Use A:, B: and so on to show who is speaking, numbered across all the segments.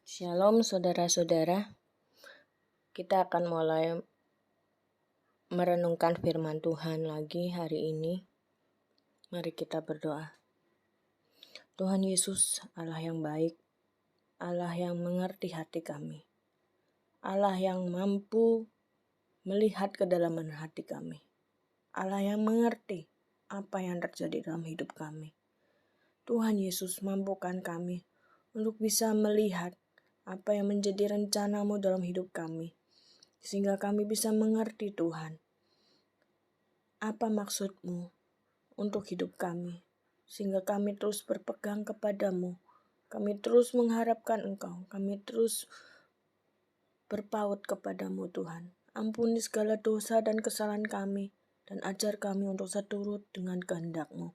A: Shalom saudara-saudara, kita akan mulai merenungkan firman Tuhan lagi hari ini. Mari kita berdoa. Tuhan Yesus, Allah yang baik, Allah yang mengerti hati kami, Allah yang mampu melihat kedalaman hati kami, Allah yang mengerti apa yang terjadi dalam hidup kami. Tuhan Yesus, mampukan kami untuk bisa melihat apa yang menjadi rencana-Mu dalam hidup kami, sehingga kami bisa mengerti Tuhan, apa maksud-Mu untuk hidup kami, sehingga kami terus berpegang kepadamu, kami terus mengharapkan Engkau, kami terus berpaut kepadamu Tuhan. Ampuni segala dosa dan kesalahan kami, dan ajar kami untuk seturut dengan kehendak-Mu.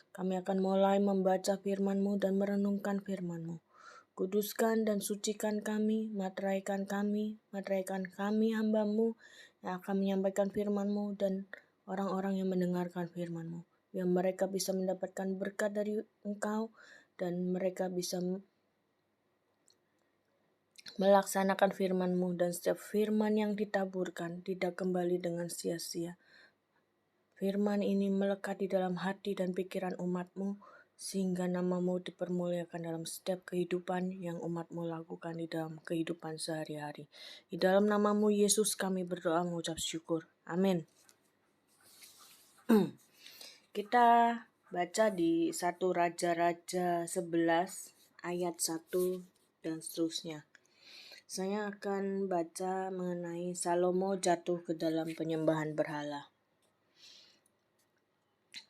A: Kami akan mulai membaca firman-Mu dan merenungkan firman-Mu. Kuduskan dan sucikan kami, materaikan kami hamba-Mu yang akan menyampaikan firman-Mu dan orang-orang yang mendengarkan firman-Mu. Biar mereka bisa mendapatkan berkat dari Engkau dan mereka bisa melaksanakan firman-Mu, dan setiap firman yang ditaburkan tidak kembali dengan sia-sia. Firman ini melekat di dalam hati dan pikiran umat-Mu, sehingga nama-Mu dipermuliakan dalam setiap kehidupan yang umat-Mu lakukan di dalam kehidupan sehari-hari. Di dalam nama-Mu Yesus kami berdoa mengucap syukur. Amin. Kita baca di 1 Raja-Raja 11 ayat 1 dan seterusnya. Saya akan baca mengenai Salomo jatuh ke dalam penyembahan berhala.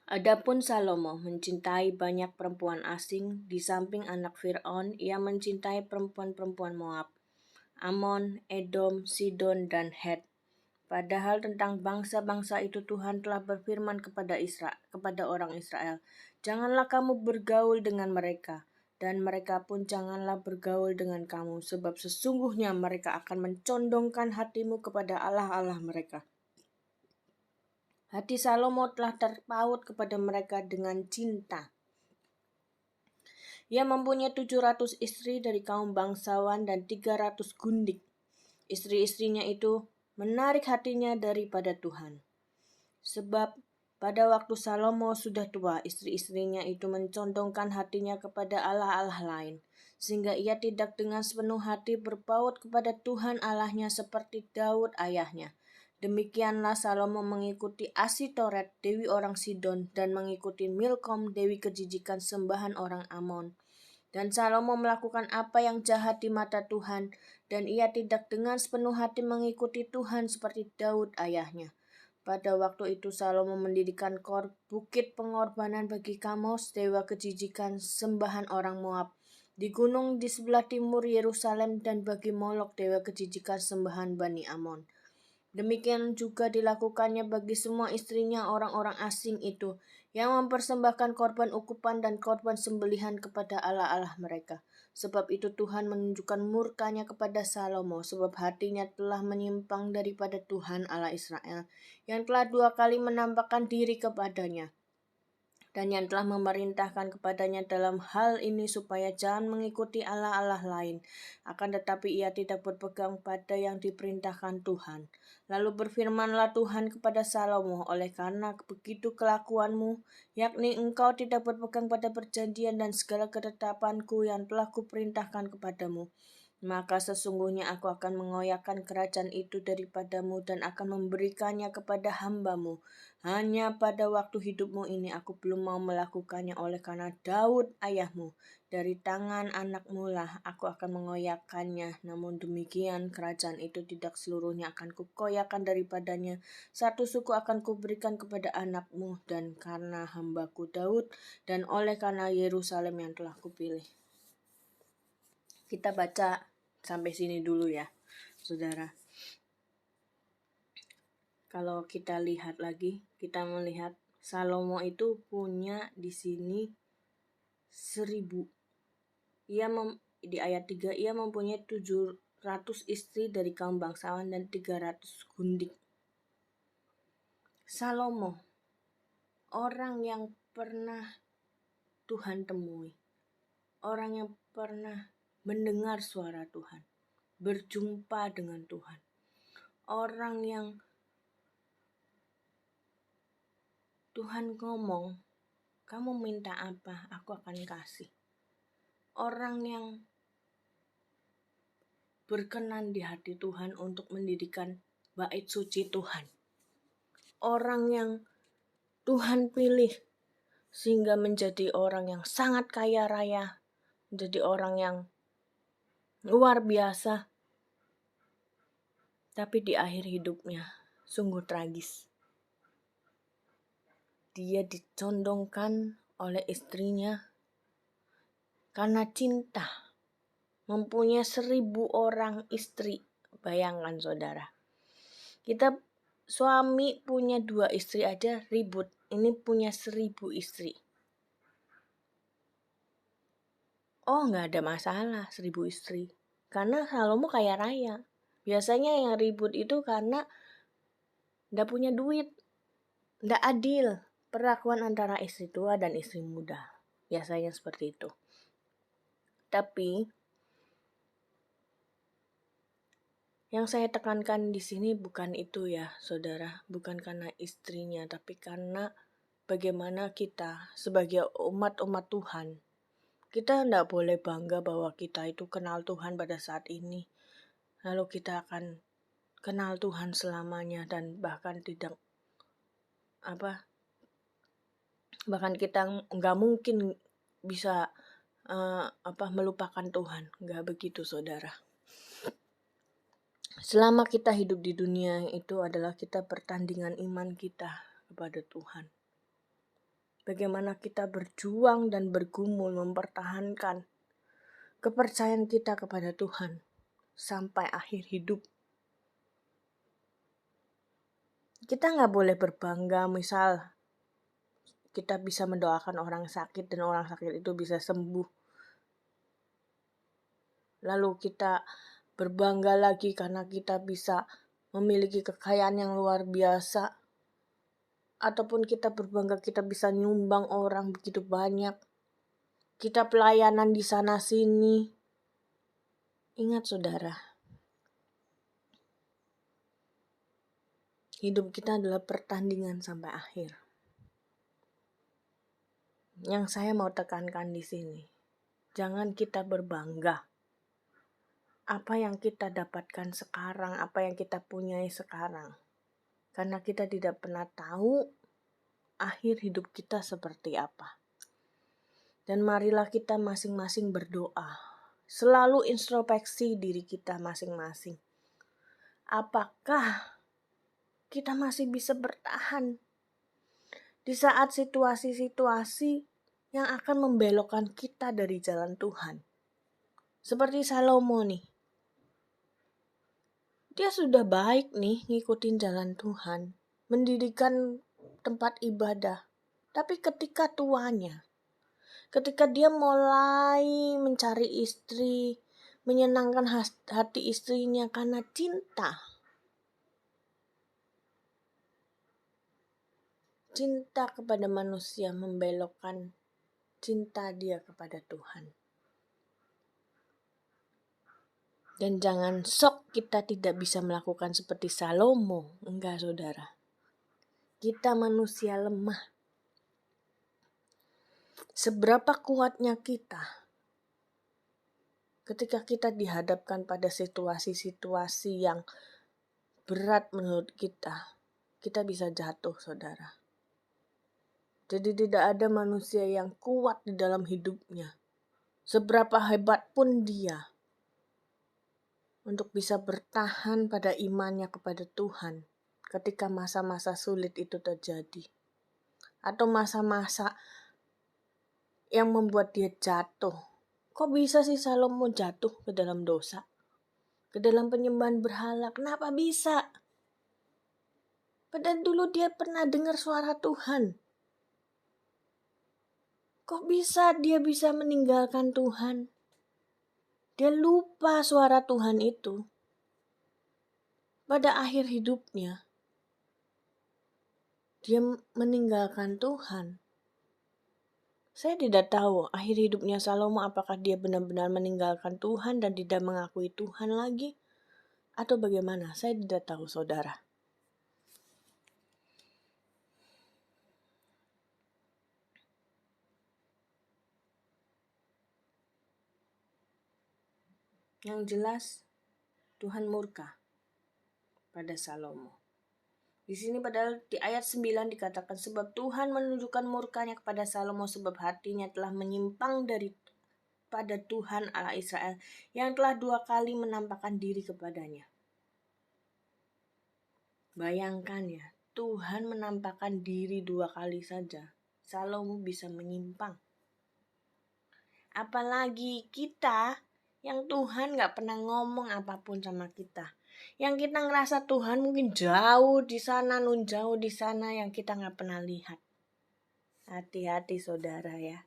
A: Adapun Salomo mencintai banyak perempuan asing. Di samping anak Fir'aun, ia mencintai perempuan-perempuan Moab, Amon, Edom, Sidon, dan Het. Padahal tentang bangsa-bangsa itu Tuhan telah berfirman kepada orang Israel, "Janganlah kamu bergaul dengan mereka, dan mereka pun janganlah bergaul dengan kamu, sebab sesungguhnya mereka akan mencondongkan hatimu kepada allah-allah mereka." Hati Salomo telah terpaut kepada mereka dengan cinta. Ia mempunyai 700 istri dari kaum bangsawan dan 300 gundik. Istri-istrinya itu menarik hatinya daripada Tuhan. Sebab pada waktu Salomo sudah tua, istri-istrinya itu mencondongkan hatinya kepada allah-allah lain, sehingga ia tidak dengan sepenuh hati berpaut kepada Tuhan Allahnya seperti Daud ayahnya. Demikianlah Salomo mengikuti Asitoret, dewi orang Sidon, dan mengikuti Milkom, dewi kejijikan sembahan orang Amon. Dan Salomo melakukan apa yang jahat di mata Tuhan, dan ia tidak dengan sepenuh hati mengikuti Tuhan seperti Daud ayahnya. Pada waktu itu Salomo mendirikan bukit pengorbanan bagi Kamos, dewa kejijikan sembahan orang Moab, di gunung di sebelah timur Yerusalem, dan bagi Molok, dewa kejijikan sembahan Bani Amon. Demikian juga dilakukannya bagi semua istrinya orang-orang asing itu, yang mempersembahkan korban ukupan dan korban sembelihan kepada allah-allah mereka. Sebab itu Tuhan menunjukkan murkanya kepada Salomo, sebab hatinya telah menyimpang daripada Tuhan Allah Israel, yang telah 2 kali menampakkan diri kepadanya, dan yang telah memerintahkan kepadanya dalam hal ini supaya jangan mengikuti allah-allah lain, akan tetapi ia tidak berpegang pada yang diperintahkan Tuhan. Lalu berfirmanlah Tuhan kepada Salomo, oleh karena begitu kelakuanmu, yakni engkau tidak berpegang pada perjanjian dan segala ketetapanku yang telah kuperintahkan kepadamu, maka sesungguhnya aku akan mengoyakkan kerajaan itu daripadamu dan akan memberikannya kepada hamba-Mu. Hanya pada waktu hidupmu ini aku belum mau melakukannya, oleh karena Daud ayahmu, dari tangan anakmu lah aku akan mengoyakkannya. Namun demikian kerajaan itu tidak seluruhnya akan kukoyakkan daripadanya. 1 suku akan kuberikan kepada anakmu, dan karena hambaku Daud, dan oleh karena Yerusalem yang telah kupilih. Kita baca sampai sini dulu ya, saudara. Kalau kita lihat lagi, kita melihat Salomo itu punya di sini 1000. Di ayat 3 ia mempunyai 700 istri dari kaum bangsawan dan 300 gundik. Salomo, orang yang pernah Tuhan temui, orang yang pernah mendengar suara Tuhan, berjumpa dengan Tuhan. Orang yang Tuhan ngomong, kamu minta apa, aku akan kasih. Orang yang berkenan di hati Tuhan untuk mendirikan bait suci Tuhan. Orang yang Tuhan pilih sehingga menjadi orang yang sangat kaya raya, menjadi orang yang luar biasa. Tapi di akhir hidupnya sungguh tragis. Dia dicondongkan oleh istrinya karena cinta. Mempunyai 1.000 orang istri. Bayangkan saudara. Kita suami punya 2 istri aja ribut. Ini punya 1.000 istri. Oh, gak ada masalah 1.000 istri. Karena Salomo kaya raya. Biasanya yang ribut itu karena gak punya duit. Gak adil perlakuan antara istri tua dan istri muda. Biasanya seperti itu. Tapi yang saya tekankan di sini bukan itu ya, saudara. Bukan karena istrinya, tapi karena bagaimana kita sebagai umat-umat Tuhan. Kita tidak boleh bangga bahwa kita itu kenal Tuhan pada saat ini. Lalu kita akan kenal Tuhan selamanya dan bahkan kita nggak mungkin bisa melupakan Tuhan. Nggak begitu, saudara. Selama kita hidup di dunia itu adalah kita pertandingan iman kita kepada Tuhan. Bagaimana kita berjuang dan bergumul mempertahankan kepercayaan kita kepada Tuhan sampai akhir hidup. Kita nggak boleh berbangga misal kita bisa mendoakan orang sakit dan orang sakit itu bisa sembuh. Lalu kita berbangga lagi karena kita bisa memiliki kekayaan yang luar biasa. Ataupun kita berbangga kita bisa nyumbang orang begitu banyak. Kita pelayanan di sana sini. Ingat saudara, hidup kita adalah pertandingan sampai akhir. Yang saya mau tekankan di sini, jangan kita berbangga. Apa yang kita dapatkan sekarang, apa yang kita punyai sekarang. Karena kita tidak pernah tahu akhir hidup kita seperti apa. Dan marilah kita masing-masing berdoa. Selalu introspeksi diri kita masing-masing. Apakah kita masih bisa bertahan di saat situasi-situasi yang akan membelokkan kita dari jalan Tuhan? Seperti Salomo nih. Dia sudah baik nih ngikutin jalan Tuhan, mendirikan tempat ibadah. Tapi ketika tuanya, ketika dia mulai mencari istri, menyenangkan hati istrinya karena cinta. Cinta kepada manusia membelokkan cinta dia kepada Tuhan. Dan jangan sok kita tidak bisa melakukan seperti Salomo. Enggak, saudara. Kita manusia lemah. Seberapa kuatnya kita ketika kita dihadapkan pada situasi-situasi yang berat menurut kita bisa jatuh, saudara. Jadi tidak ada manusia yang kuat di dalam hidupnya. Seberapa hebat pun dia, untuk bisa bertahan pada imannya kepada Tuhan ketika masa-masa sulit itu terjadi. Atau masa-masa yang membuat dia jatuh. Kok bisa sih Salomo jatuh ke dalam dosa? Ke dalam penyembahan berhala? Kenapa bisa? Padahal dulu dia pernah dengar suara Tuhan. Kok bisa dia bisa meninggalkan Tuhan? Dia lupa suara Tuhan itu. Pada akhir hidupnya, dia meninggalkan Tuhan. Saya tidak tahu akhir hidupnya Salomo apakah dia benar-benar meninggalkan Tuhan dan tidak mengakui Tuhan lagi atau bagaimana. Saya tidak tahu, saudara. Yang jelas Tuhan murka pada Salomo. Di sini padahal di ayat 9 dikatakan sebab Tuhan menunjukkan murkanya kepada Salomo sebab hatinya telah menyimpang pada Tuhan Allah Israel yang telah 2 kali menampakkan diri kepadanya. Bayangkan ya, Tuhan menampakkan diri 2 kali saja. Salomo bisa menyimpang. Apalagi kita yang Tuhan gak pernah ngomong apapun sama kita. Yang kita ngerasa Tuhan mungkin jauh di sana, jauh di sana yang kita gak pernah lihat. Hati-hati saudara ya.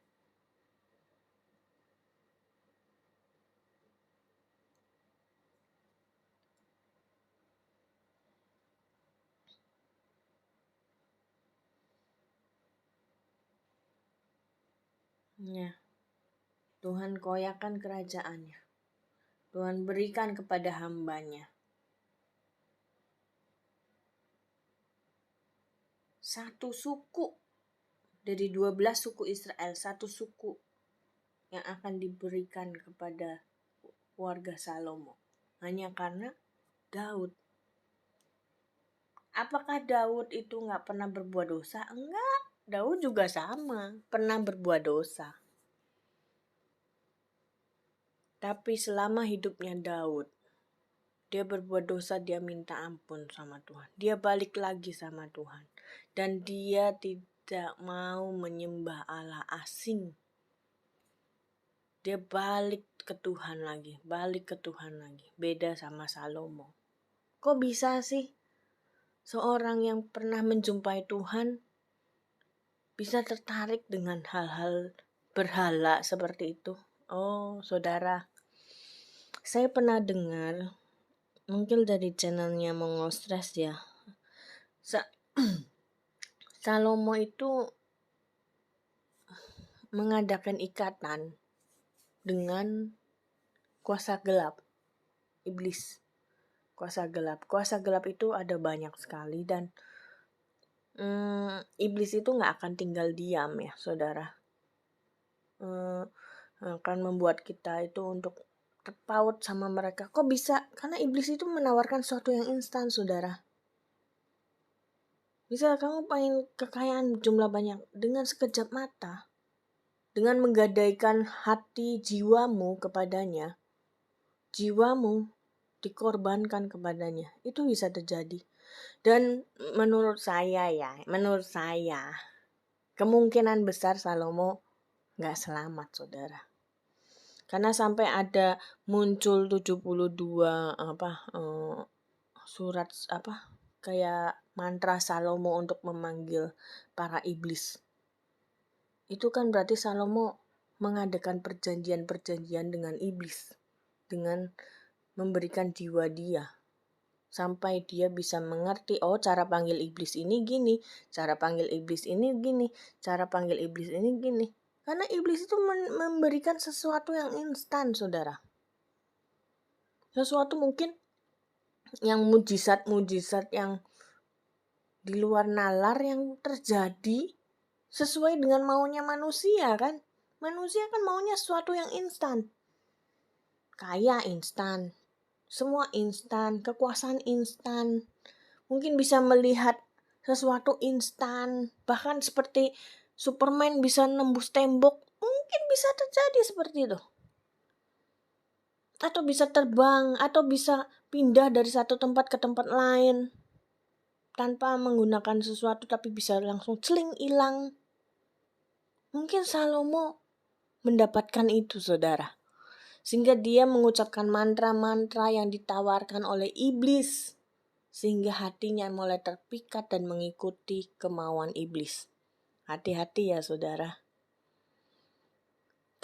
A: Ya, Tuhan koyakan kerajaannya. Tuhan berikan kepada hambanya. Satu suku dari 12 suku Israel, satu suku yang akan diberikan kepada warga Salomo. Hanya karena Daud. Apakah Daud itu gak pernah berbuat dosa? Enggak, Daud juga sama, pernah berbuat dosa. Tapi selama hidupnya Daud, dia berbuat dosa, dia minta ampun sama Tuhan. Dia balik lagi sama Tuhan. Dan dia tidak mau menyembah Allah asing. Dia balik ke Tuhan lagi. Beda sama Salomo. Kok bisa sih seorang yang pernah menjumpai Tuhan bisa tertarik dengan hal-hal berhala seperti itu? Oh, saudara. Saya pernah dengar mungkin dari channelnya Mongo Stress ya. Salomo itu mengadakan ikatan dengan kuasa gelap, iblis. Kuasa gelap itu ada banyak sekali dan iblis itu gak akan tinggal diam ya saudara. Akan membuat kita itu untuk terpaut sama mereka. Kok bisa? Karena iblis itu menawarkan sesuatu yang instan, saudara. Bisa kamu pengen kekayaan jumlah banyak dengan sekejap mata, dengan menggadaikan hati jiwamu kepadanya, jiwamu dikorbankan kepadanya, itu bisa terjadi. Dan menurut saya, kemungkinan besar Salomo gak selamat, saudara. Karena sampai ada muncul 72 surat kayak mantra Salomo untuk memanggil para iblis. Itu kan berarti Salomo mengadakan perjanjian dengan iblis dengan memberikan jiwa dia sampai dia bisa mengerti, oh cara panggil iblis ini gini, cara panggil iblis ini gini, cara panggil iblis ini gini. Karena iblis itu memberikan sesuatu yang instan, saudara. Sesuatu mungkin yang mujizat yang di luar nalar yang terjadi sesuai dengan maunya manusia kan. Manusia kan maunya sesuatu yang instan. Kaya instan, semua instan, kekuasaan instan. Mungkin bisa melihat sesuatu instan, bahkan seperti Superman bisa nembus tembok, mungkin bisa terjadi seperti itu. Atau bisa terbang, atau bisa pindah dari satu tempat ke tempat lain tanpa menggunakan sesuatu, tapi bisa langsung celing hilang. Mungkin Salomo mendapatkan itu, saudara. Sehingga dia mengucapkan mantra-mantra yang ditawarkan oleh iblis. Sehingga hatinya mulai terpikat dan mengikuti kemauan iblis. Hati-hati ya saudara.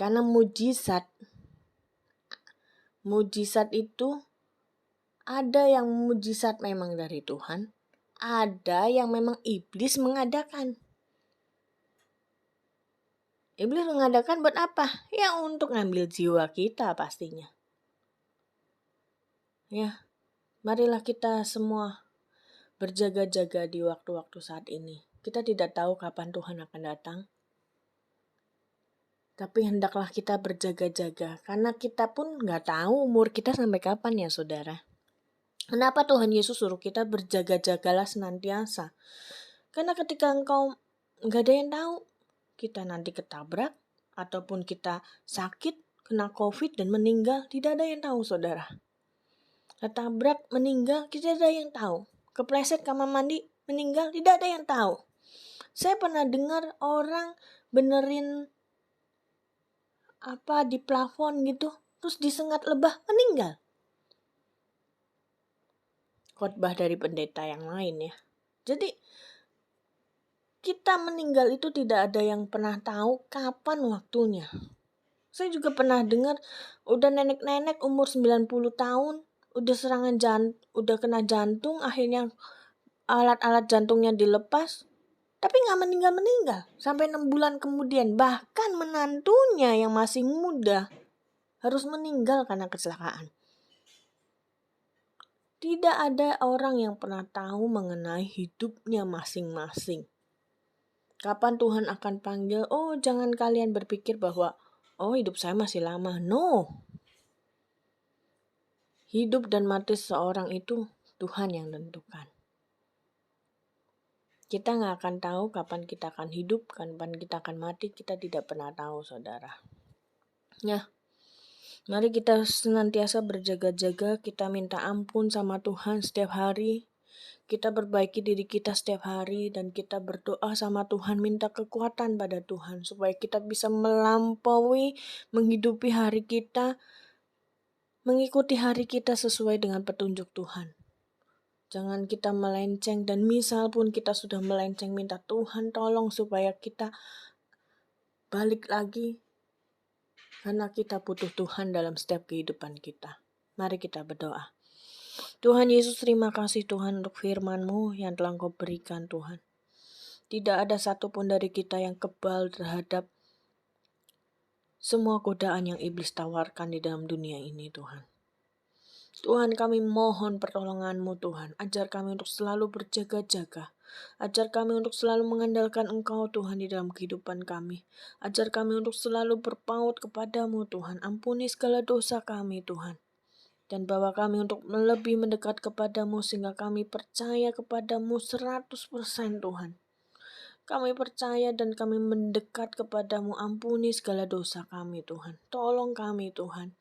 A: Karena mujizat itu ada yang mujizat memang dari Tuhan, ada yang memang iblis mengadakan. Iblis mengadakan buat apa? Ya untuk ngambil jiwa kita pastinya. Ya, marilah kita semua berjaga-jaga di waktu-waktu saat ini. Kita tidak tahu kapan Tuhan akan datang. Tapi hendaklah kita berjaga-jaga, karena kita pun nggak tahu umur kita sampai kapan ya saudara. Kenapa Tuhan Yesus suruh kita berjaga-jagalah senantiasa? Karena ketika engkau nggak ada yang tahu, kita nanti ketabrak, ataupun kita sakit, kena COVID dan meninggal, tidak ada yang tahu saudara. Ketabrak, meninggal, tidak ada yang tahu. Kepleset kamar mandi, meninggal, tidak ada yang tahu. Saya pernah dengar orang benerin di plafon gitu, terus disengat lebah, meninggal. Khotbah dari pendeta yang lain ya. Jadi kita meninggal itu tidak ada yang pernah tahu kapan waktunya. Saya juga pernah dengar udah nenek-nenek umur 90 tahun, udah udah kena jantung, akhirnya alat-alat jantungnya dilepas, tapi nggak meninggal sampai 6 bulan kemudian. Bahkan menantunya yang masih muda harus meninggal karena kecelakaan. Tidak ada orang yang pernah tahu mengenai hidupnya masing-masing. Kapan Tuhan akan panggil? Oh, jangan kalian berpikir bahwa hidup saya masih lama. No. Hidup dan mati seorang itu Tuhan yang tentukan. Kita nggak akan tahu kapan kita akan hidup, kapan kita akan mati. Kita tidak pernah tahu, saudara. Ya, mari kita senantiasa berjaga-jaga. Kita minta ampun sama Tuhan setiap hari. Kita perbaiki diri kita setiap hari dan kita berdoa sama Tuhan, minta kekuatan pada Tuhan supaya kita bisa melampaui, menghidupi hari kita, mengikuti hari kita sesuai dengan petunjuk Tuhan. Jangan kita melenceng, dan misal pun kita sudah melenceng, minta Tuhan tolong supaya kita balik lagi karena kita butuh Tuhan dalam setiap kehidupan kita. Mari kita berdoa. Tuhan Yesus, terima kasih Tuhan untuk firman-Mu yang telah Engkau berikan Tuhan. Tidak ada satupun dari kita yang kebal terhadap semua godaan yang iblis tawarkan di dalam dunia ini Tuhan. Tuhan, kami mohon pertolongan-Mu Tuhan. Ajar kami untuk selalu berjaga-jaga. Ajar kami untuk selalu mengandalkan Engkau Tuhan di dalam kehidupan kami. Ajar kami untuk selalu berpaut kepadamu Tuhan. Ampuni segala dosa kami Tuhan. Dan bawa kami untuk lebih mendekat kepadamu sehingga kami percaya kepadamu 100% Tuhan. Kami percaya dan kami mendekat kepadamu. Ampuni segala dosa kami Tuhan. Tolong kami Tuhan.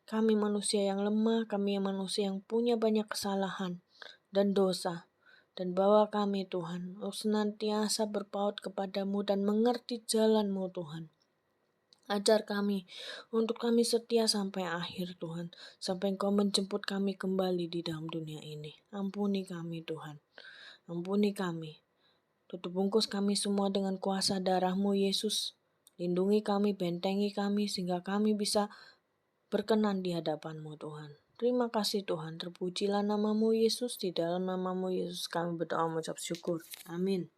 A: Kami manusia yang lemah, kami manusia yang punya banyak kesalahan dan dosa. Dan bawa kami Tuhan untuk senantiasa berpaut kepadamu dan mengerti jalan-Mu Tuhan. Ajar kami untuk kami setia sampai akhir Tuhan. Sampai Engkau menjemput kami kembali di dalam dunia ini. Ampuni kami Tuhan. Ampuni kami. Tutup bungkus kami semua dengan kuasa darah-Mu Yesus. Lindungi kami, bentengi kami sehingga kami bisa berkenan di hadapan-Mu Tuhan. Terima kasih Tuhan. Terpujilah nama-Mu Yesus. Di dalam nama-Mu Yesus kami berdoa mengucap syukur. Amin.